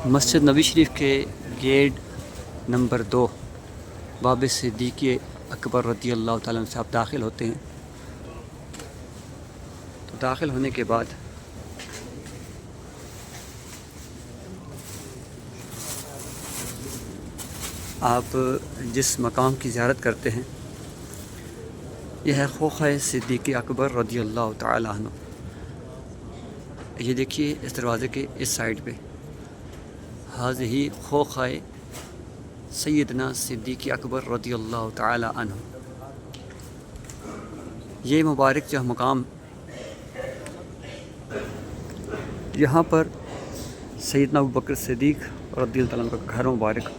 مسجد نبی شریف کے gate number 2 باب صدیق اکبر رضی اللہ تعالیٰ عنہ سے آپ داخل ہوتے ہیں. تو داخل ہونے کے بعد آپ جس مقام کی زیارت کرتے ہیں یہ ہے خوخہ صدیق اکبر رضی اللہ تعالیٰ عنہ. یہ دیکھیے اس دروازے کے اس سائڈ پہ حاضہ خوخہ سیدنا صدیق اکبر رضی اللہ تعالیٰ عنہ. یہ مبارک جو مقام یہاں پر سیدنا ابوبکر صدیق رضی اللہ عنہ کا گھر مبارک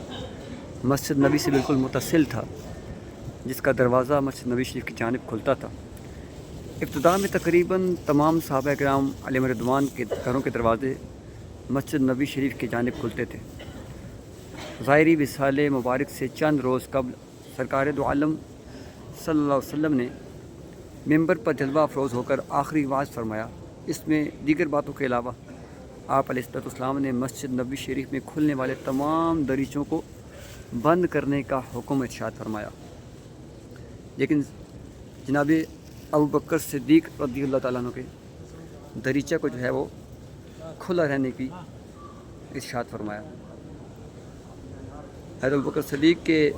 مسجد نبی سے بالکل متصل تھا، جس کا دروازہ مسجد نبی شریف کی جانب کھلتا تھا. ابتداء میں تقریباً تمام صحابہ کرام علیہم رضوان کے گھروں کے دروازے مسجد نبی شریف کی جانب کھلتے تھے. ظاہری وصال مبارک سے چند روز قبل سرکار دو عالم صلی اللہ علیہ وسلم نے ممبر پر جلوہ افروز ہو کر آخری وعظ فرمایا. اس میں دیگر باتوں کے علاوہ آپ علیہ السلام نے مسجد نبی شریف میں کھلنے والے تمام دریچوں کو بند کرنے کا حکم ارشاد فرمایا. لیکن جناب ابوبکر صدیق رضی اللہ تعالیٰ عنہ کے دریچہ کو جو ہے وہ کھلا رہنے کی ارشاد فرمایا. حضرت ابوبکر صدیق کے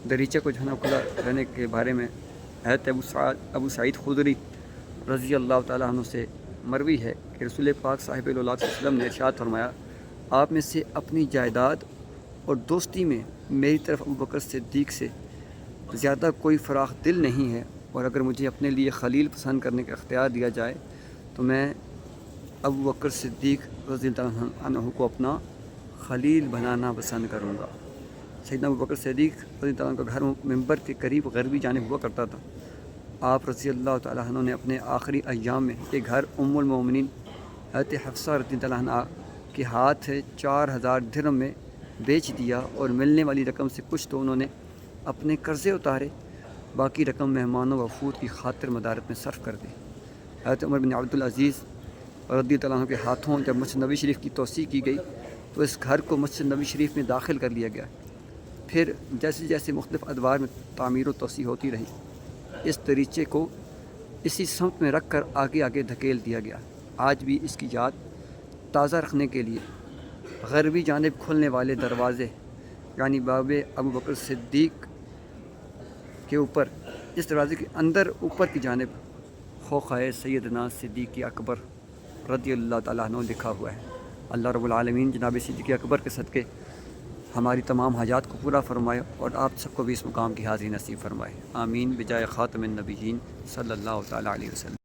دریچہ کو جو ہے نا کھلا رہنے کے بارے میں حضرت ابو سعید خدری رضی اللہ تعالیٰ عنہ سے مروی ہے کہ رسول پاک صاحب صلی اللہ علیہ وسلم نے ارشاد فرمایا، آپ میں سے اپنی جائیداد اور دوستی میں میری طرف ابوبکر صدیق سے زیادہ کوئی فراخ دل نہیں ہے، اور اگر مجھے اپنے لیے خلیل پسند کرنے کا اختیار دیا جائے تو میں ابوبکر صدیق رضی اللہ عنہ کو اپنا خلیل بنانا پسند کروں گا. سیدنا ابوبکر صدیق رضی اللہ عنہ کا گھر ممبر کے قریب غربی جانب ہوا کرتا تھا. آپ رضی اللہ تعالیٰ عنہ نے اپنے آخری ایام میں یہ گھر ام المومنین حضرت حفصہ رضی اللہ عنہ کے ہاتھ 4000 درہم میں بیچ دیا، اور ملنے والی رقم سے کچھ تو انہوں نے اپنے قرضے اتارے، باقی رقم مہمانوں و وفود کی خاطر مدارت میں صرف کر دی. حضرت عمر بن عبدالعزیز رضی اللہ عنہ کے ہاتھوں جب مسجد نبی شریف کی توسیع کی گئی تو اس گھر کو مسجد نبی شریف میں داخل کر لیا گیا. پھر جیسے جیسے مختلف ادوار میں تعمیر و توسیع ہوتی رہی، اس دریچے کو اسی سمت میں رکھ کر آگے آگے دھکیل دیا گیا. آج بھی اس کی یاد تازہ رکھنے کے لیے غربی جانب کھلنے والے دروازے یعنی باب ابوبکر صدیق کے اوپر، اس دروازے کے اندر اوپر کی جانب خوخہ سیدنا صدیق اکبر رضی اللہ تعالیٰ عنہ لکھا ہوا ہے. اللہ رب العالمین جناب صدیق اکبر کے صدقے ہماری تمام حاجات کو پورا فرمائے، اور آپ سب کو بھی اس مقام کی حاضری نصیب فرمائے. آمین بجائے خاتم النبیین صلی اللہ تعالیٰ علیہ وسلم.